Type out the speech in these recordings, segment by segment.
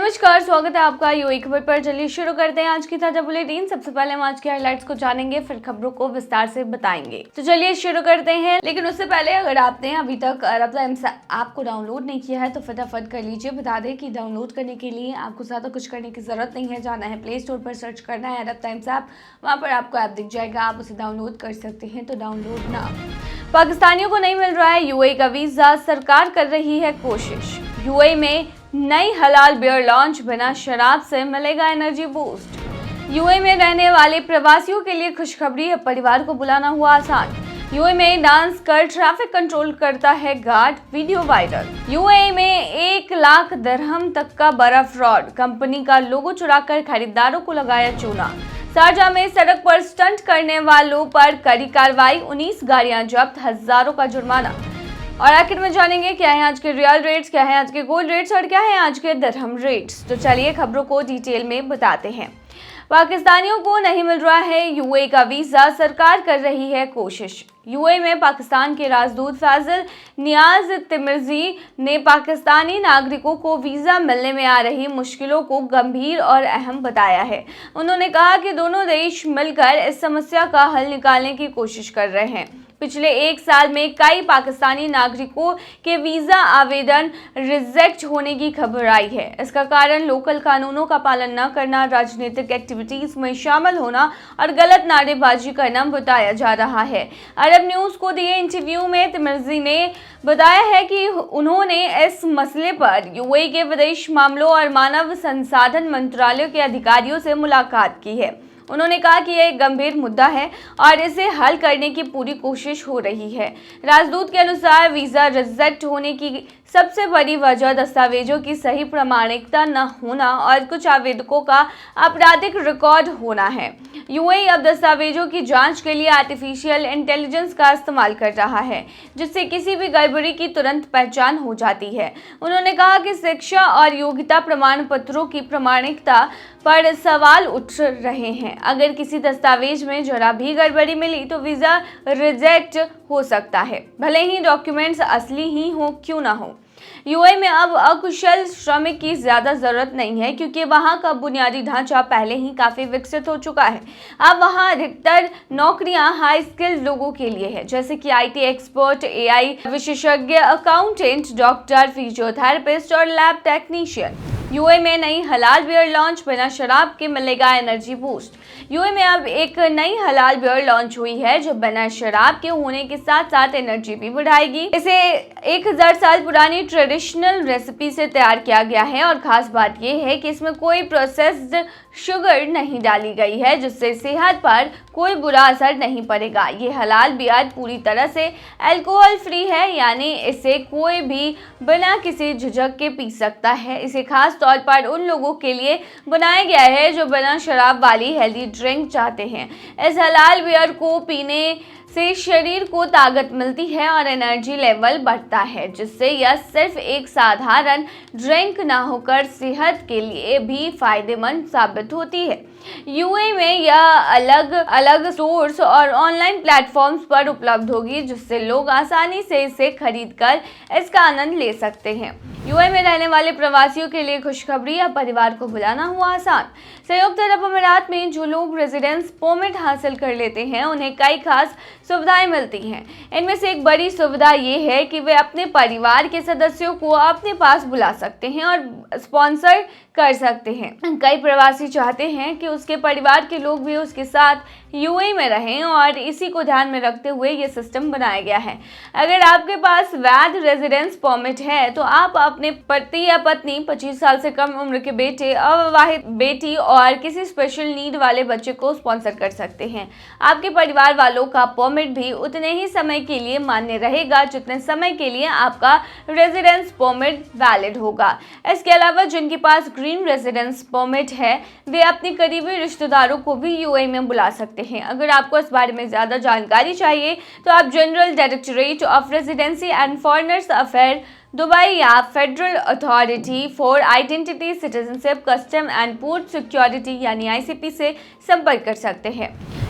नमस्कार, स्वागत है आपका यूएई खबर पर। चलिए शुरू करते हैं आज की ताजा बुलेटिन। सबसे पहले हम आज की हाइलाइट्स को जानेंगे, फिर खबरों को विस्तार से बताएंगे। तो चलिए शुरू करते हैं, लेकिन उससे पहले अगर आपने अभी तक अरब टाइम्स ऐप को डाउनलोड नहीं किया है तो फटाफट कर लीजिए। बता दें कि डाउनलोड करने के लिए आपको ज़्यादा कुछ करने की जरूरत नहीं है। जाना है प्ले स्टोर पर, सर्च करना है अरब टाइम्स ऐप, वहाँ पर आपको ऐप दिख जाएगा, आप उसे डाउनलोड कर सकते हैं। तो डाउनलोड ना। पाकिस्तानियों को नहीं मिल रहा है यूएई का वीजा, सरकार कर रही है कोशिश। यूएई में नई हलाल बियर लॉन्च, बिना शराब से मिलेगा एनर्जी बूस्ट। यूएई में रहने वाले प्रवासियों के लिए खुशखबरी है, परिवार को बुलाना हुआ आसान। यूएई में डांस कर ट्रैफिक कंट्रोल करता है गार्ड, वीडियो वायरल। यूएई में 1 लाख दिरहम तक का बड़ा फ्रॉड, कंपनी का लोगो चुराकर खरीदारों को लगाया चूना। शारजाह में सड़क पर स्टंट करने वालों पर कड़ी कार्रवाई, 19 गाड़ियां जब्त, हजारों का जुर्माना। और आखिर में जानेंगे क्या है आज के रियल रेट्स, क्या है आज के गोल्ड रेट्स और क्या है आज के दिरहम रेट्स। तो चलिए खबरों को डिटेल में बताते हैं। पाकिस्तानियों को नहीं मिल रहा है यूएई का वीजा, सरकार कर रही है कोशिश। यूएई में पाकिस्तान के राजदूत फैजल नियाज तिमिर्जी ने पाकिस्तानी नागरिकों को वीज़ा मिलने में आ रही मुश्किलों को गंभीर और अहम बताया है। उन्होंने कहा कि दोनों देश मिलकर इस समस्या का हल निकालने की कोशिश कर रहे हैं। पिछले 1 साल में कई पाकिस्तानी नागरिकों के वीज़ा आवेदन रिजेक्ट होने की खबर आई है। इसका कारण लोकल कानूनों का पालन न करना, राजनीतिक एक्टिविटीज में शामिल होना और गलत नारेबाजी करना बताया जा रहा है। अरब न्यूज़ को दिए इंटरव्यू में तिमिर्जी ने बताया है कि उन्होंने इस मसले पर यूएई के विदेश मामलों और मानव संसाधन मंत्रालय के अधिकारियों से मुलाकात की है। उन्होंने कहा कि यह एक गंभीर मुद्दा है और इसे हल करने की पूरी कोशिश हो रही है। राजदूत के अनुसार वीज़ा रिजेक्ट होने की सबसे बड़ी वजह दस्तावेजों की सही प्रामाणिकता न होना और कुछ आवेदकों का आपराधिक रिकॉर्ड होना है। यूएई अब दस्तावेजों की जांच के लिए आर्टिफिशियल इंटेलिजेंस का इस्तेमाल कर रहा है, जिससे किसी भी गड़बड़ी की तुरंत पहचान हो जाती है। उन्होंने कहा कि शिक्षा और योग्यता प्रमाण पत्रों की प्रामाणिकता पर सवाल उठ रहे हैं। अगर किसी दस्तावेज में जरा भी गड़बड़ी मिली तो वीज़ा रिजेक्ट हो सकता है, भले ही डॉक्यूमेंट्स असली ही हो क्यों ना हो। यूएई में अब अकुशल श्रमिक की ज्यादा जरूरत नहीं है, क्योंकि वहां का बुनियादी ढांचा पहले ही काफी विकसित हो चुका है। अब वहां अधिकतर नौकरियां हाई स्किल्ड लोगों के लिए है, जैसे कि आईटी एक्सपर्ट, एआई विशेषज्ञ, अकाउंटेंट, डॉक्टर, फिजियोथेरेपिस्ट और लैब टेक्नीशियन। यूएई में नई हलाल बियर लॉन्च, बिना शराब के मिलेगा एनर्जी बूस्ट। यूएई में अब एक नई हलाल बियर लॉन्च हुई है जो बिना शराब के होने के साथ साथ एनर्जी भी बढ़ाएगी। इसे 1000 साल पुरानी ट्रेडिशनल रेसिपी से तैयार किया गया है और खास बात यह है कि इसमें कोई प्रोसेस्ड शुगर नहीं डाली गई है, जिससे सेहत पर कोई बुरा असर नहीं पड़ेगा। ये हलाल बियर पूरी तरह से अल्कोहल फ्री है, यानी इसे कोई भी बिना किसी झिझक के पी सकता है। इसे खास तौर पर उन लोगों के लिए बनाया गया है जो बिना शराब वाली हेल्दी ड्रिंक चाहते हैं। इस हलाल बियर को पीने से शरीर को ताकत मिलती है और एनर्जी लेवल बढ़ता है, जिससे यह सिर्फ एक साधारण ड्रिंक ना होकर सेहत के लिए भी फायदेमंद साबित होती है। यूएई में यह अलग अलग स्टोर्स और ऑनलाइन प्लेटफॉर्म्स पर उपलब्ध होगी, जिससे लोग आसानी से इसे खरीदकर इसका आनंद ले सकते हैं। यूएई में रहने वाले प्रवासियों के लिए खुशखबरी, या परिवार को बुलाना हुआ आसान। संयुक्त अरब अमीरात में जो लोग रेजिडेंस परमिट हासिल कर लेते हैं उन्हें कई खास सुविधाएं मिलती हैं। इनमें से एक बड़ी सुविधा ये है कि वे अपने परिवार के सदस्यों को अपने पास बुला सकते हैं और स्पॉन्सर कर सकते हैं। कई प्रवासी चाहते हैं कि उसके परिवार के लोग भी उसके साथ यूएई में रहें और इसी को ध्यान में रखते हुए ये सिस्टम बनाया गया है। अगर आपके पास वैध रेजिडेंस परमिट है तो आप अपने पति या पत्नी, 25 साल से कम उम्र के बेटे, अविवाहित बेटी और किसी स्पेशल नीड वाले बच्चे को स्पॉन्सर कर सकते हैं। आपके परिवार वालों का परमिट भी उतने ही समय के लिए मान्य रहेगा जितने समय के लिए आपका रेजिडेंस परमिट वैलिड होगा। इसके अलावा जिनके पास ग्रीन रेजिडेंस परमिट है वे अपने करीबी रिश्तेदारों को भी यूएई में बुला सकते हैं। अगर आपको इस बारे में ज्यादा जानकारी चाहिए तो आप General Directorate of Residency and Foreigners Affair Dubai या Federal Authority for Identity, Citizenship, Custom and Port Security यानी आईसीपी से संपर्क कर सकते हैं।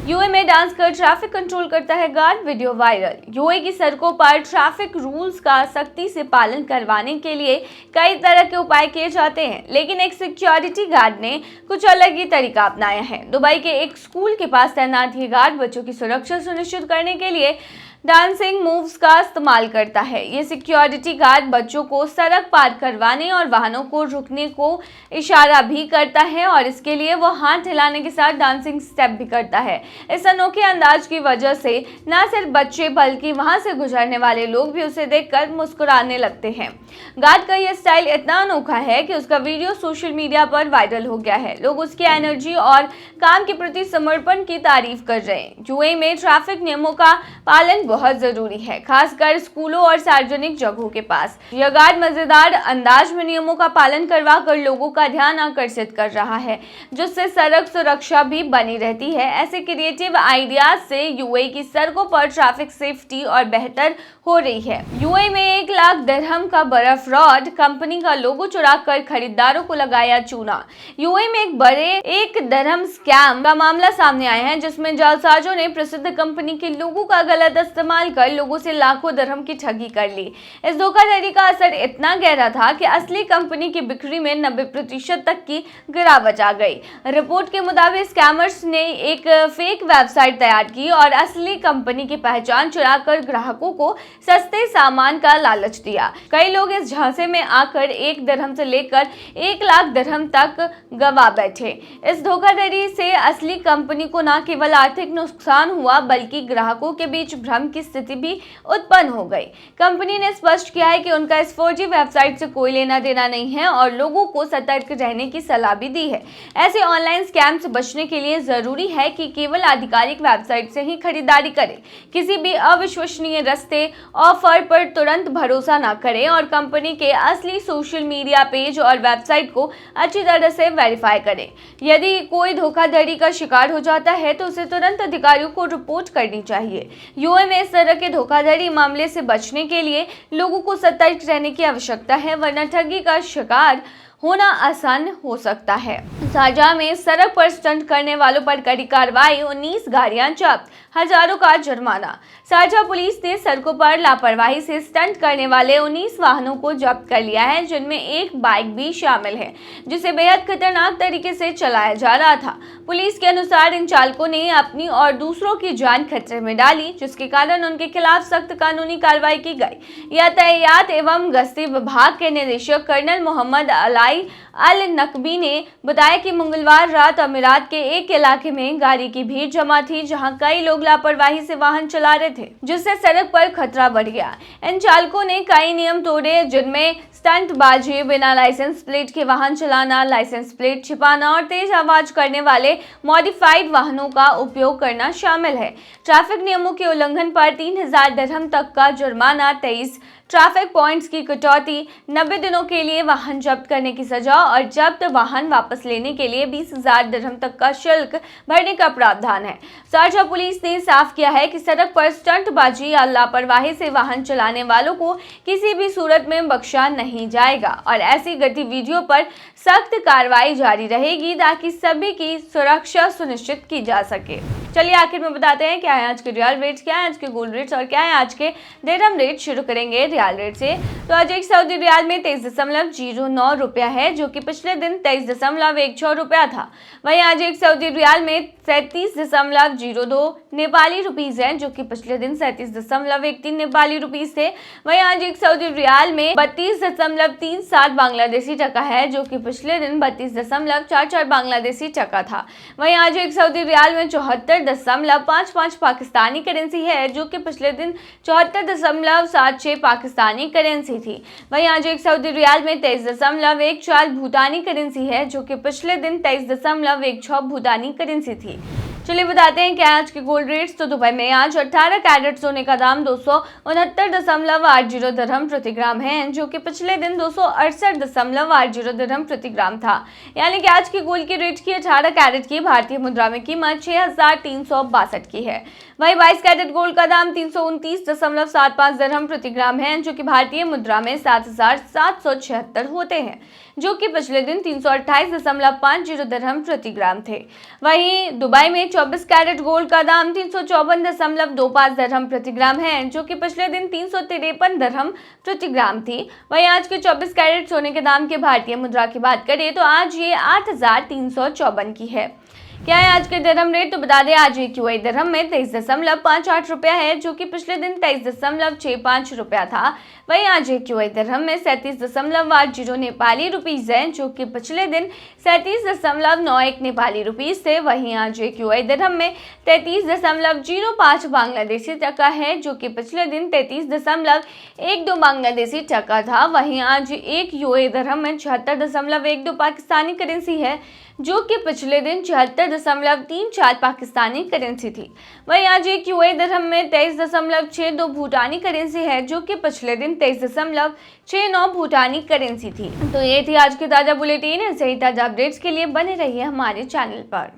यूएई में डांस कर ट्रैफिक कंट्रोल करता है गार्ड, वीडियो वायरल। यूएई की सड़कों पर ट्रैफिक रूल्स का सख्ती से पालन करवाने के लिए कई तरह के उपाय किए जाते हैं, लेकिन एक सिक्योरिटी गार्ड ने कुछ अलग ही तरीका अपनाया है। दुबई के एक स्कूल के पास तैनात ये गार्ड बच्चों की सुरक्षा सुनिश्चित करने के लिए डांसिंग मूव्स का इस्तेमाल करता है। ये सिक्योरिटी गार्ड बच्चों को सड़क पार करवाने और वाहनों को रुकने को इशारा भी करता है और इसके लिए वो हाथ हिलाने के साथ डांसिंग स्टेप भी करता है। इस अनोखे अंदाज की वजह से न सिर्फ बच्चे बल्कि वहां से गुजरने वाले लोग भी उसे देखकर मुस्कुराने लगते हैं। गार्ड का यह स्टाइल इतना अनोखा है कि उसका वीडियो सोशल मीडिया पर वायरल हो गया है। लोग उसकी एनर्जी और काम के प्रति समर्पण की तारीफ कर रहे हैं। यूएई में ट्रैफिक नियमों का पालन बहुत जरूरी है, खासकर स्कूलों और सार्वजनिक जगहों के पास। यह गार्ड मजेदार अंदाज में नियमों का पालन करवा कर लोगों का ध्यान आकर्षित कर रहा है, जिससे सड़क सुरक्षा भी बनी रहती है। ऐसे क्रिएटिव आइडियाज से यूएई की सड़कों पर ट्रैफिक सेफ्टी और बेहतर हो रही है। यूएई में 1 लाख दिरहम का बड़ा फ्रॉड, कंपनी का लोगो चुराकर खरीदारों को लगाया चूना। यूएई में एक बड़े 1 दिरहम स्कैम का मामला सामने आया है, जिसमें जालसाजों ने प्रसिद्ध कंपनी के लोगो का गलत इस्तेमाल कर लोगों से लाखों दिरहम की ठगी कर ली। इस धोखाधड़ी का असर इतना गहरा था कि असली कंपनी की बिक्री में 90% तक की गिरावट आ गई। रिपोर्ट के मुताबिक स्कैमर्स ने एक फेक वेबसाइट तैयार की और असली कंपनी की पहचान चुराकर ग्राहकों को सस्ते सामान का लालच दिया। कई लोग इस झांसे में आकर 1 दिरहम से लेकर 1 लाख दिरहम तक गवा बैठे। इस धोखाधड़ी से असली कंपनी को न केवल आर्थिक नुकसान हुआ बल्कि ग्राहकों के बीच भ्रम की स्थिति भी उत्पन्न हो गई। कंपनी ने स्पष्ट किया है कि उनका इस फर्जी वेबसाइट से कोई लेना देना नहीं है और लोगों को सतर्क रहने की सलाह भी दी है। ऐसे ऑनलाइन स्कैम से बचने के लिए जरूरी है कि केवल आधिकारिक वेबसाइट से ही खरीदारी करें। किसी भी अविश्वसनीय रास्ते ऑफर पर तुरंत भरोसा न करें और कंपनी के असली सोशल मीडिया पेज और वेबसाइट को अच्छी तरह से वेरीफाई करें। यदि कोई धोखाधड़ी का शिकार हो जाता है तो उसे तुरंत अधिकारियों को रिपोर्ट करनी चाहिए। यूएई में इस तरह के धोखाधड़ी मामले से बचने के लिए लोगों को सतर्क रहने की आवश्यकता है, वरना ठगी का शिकार होना आसान हो सकता है। शारजाह में सड़क पर स्टंट करने वालों पर कड़ी कार्रवाई, 19 गाड़ियां जब्त, हजारों का जुर्माना। शारजाह पुलिस ने सड़कों पर लापरवाही से स्टंट करने वाले 19 वाहनों को जब्त कर लिया है, जिनमें एक बाइक भी शामिल है, जिसे बेहद खतरनाक तरीके से चलाया जा रहा था। पुलिस के अनुसार इन चालकों ने अपनी और दूसरों की जान खतरे में डाली, जिसके कारण उनके खिलाफ सख्त कानूनी कार्रवाई की गई। यातायात एवं गश्ती विभाग के निदेशक कर्नल मोहम्मद अल नकवी ने बताया कि मंगलवार रात अमीरात के एक इलाके में गाड़ी की भीड़ जमा थी, जहां कई लोग लापरवाही से वाहन चला रहे थे, जिससे सड़क पर खतरा बढ़ गया। इन चालकों ने कई नियम तोड़े, जिनमें स्टंटबाजी, बिना लाइसेंस प्लेट के वाहन चलाना, लाइसेंस प्लेट छिपाना और तेज आवाज करने वाले मॉडिफाइड वाहनों का उपयोग करना शामिल है। ट्रैफिक नियमों के उल्लंघन पर 3000 दिरहम तक का जुर्माना, 23 ट्रैफिक पॉइंट्स की कटौती, 90 दिनों के लिए वाहन जब्त करने की सजा और जब्त वाहन वापस लेने के लिए 20,000 दिरहम तक का शुल्क भरने का प्रावधान है। शारजाह पुलिस ने साफ किया है कि सड़क पर स्टंटबाजी या लापरवाही से वाहन चलाने वालों को किसी भी सूरत में बख्शा नहीं जाएगा और ऐसी गतिविधियों पर सख्त कार्रवाई जारी रहेगी ताकि सभी की सुरक्षा सुनिश्चित की जा सके। चलिए आखिर में बताते हैं क्या है आज के रियल रेट्स, क्या है आज के गोल्ड रेट्स और क्या है आज के दिरहम रेट। शुरू करेंगे रियल रेट से। तो आज एक सऊदी रियाल में 23.09 रुपया है, जो कि पिछले दिन 23.16 रुपया था। वहीं आज एक सऊदी रियाल में 37.02 नेपाली रुपीज है, जो कि पिछले दिन 37.13 नेपाली रुपीज थे। वहीं आज एक सऊदी रियाल में 32.37 बांग्लादेशी टका है, जो कि पिछले दिन 32.44 बांग्लादेशी टका था। वहीं आज एक सऊदी रियाल में 74.55 पाकिस्तानी करेंसी है, जो कि पिछले दिन 74.76 पाकिस्तानी करेंसी थी। वहीं आज एक सऊदी रियाल में 23.14 भूटानी करेंसी है, जो कि पिछले दिन 23.16 भूटानी करेंसी थी। चलिए बताते हैं क्या आज के गोल्ड रेट्स। तो दुबई में आज 18 कैरेट सोने का दाम 269.80 दिरहम प्रति ग्राम है, जो कि पिछले दिन 268.80 दिरहम प्रति ग्राम था। यानी कि आज की गोल्ड के रेट की 18 कैरेट की भारतीय मुद्रा में कीमत 6,362 की है। वहीं 22 कैरेट गोल्ड का दाम 329.75 दिरहम प्रति ग्राम है, जो कि भारतीय मुद्रा में 7,776 होते हैं, जो कि पिछले दिन 328.50 दिरहम प्रति ग्राम थे। वहीं दुबई में 24 कैरेट गोल्ड का दाम 354.25 दिरहम प्रति ग्राम है, जो कि पिछले दिन 353 दिरहम प्रति ग्राम थी। वहीं आज के 24 कैरेट सोने के दाम के भारतीय मुद्रा की बात करें तो आज ये 8,354 की है। क्या है आज के दिरहम रेट, तो बता दें आज एक यूएई दिरहम में 23.58 रुपया है, जो कि पिछले दिन 23.65 रुपया था। वहीं आज एक यूएई दिरहम में 37.80 नेपाली रुपीज है, जो कि पिछले दिन 37.91 नेपाली रुपीज थे। वहीं आज एक यूएई दिरहम में 33.05 बांग्लादेशी टका है, जो कि पिछले दिन 33.12 बांग्लादेशी टका था। वहीं आज एक यूएई दिरहम में 76.12 पाकिस्तानी करेंसी है, जो कि पिछले दिन 76.34 पाकिस्तानी करेंसी थी। वहीं आज एक यूएई दिरहम में 23.62 भूटानी करेंसी है, जो कि पिछले दिन 23.69 भूटानी करेंसी थी। तो ये थी आज की ताज़ा बुलेटिन। ऐसे ही ताज़ा अपडेट्स के लिए बने रहिए हमारे चैनल पर।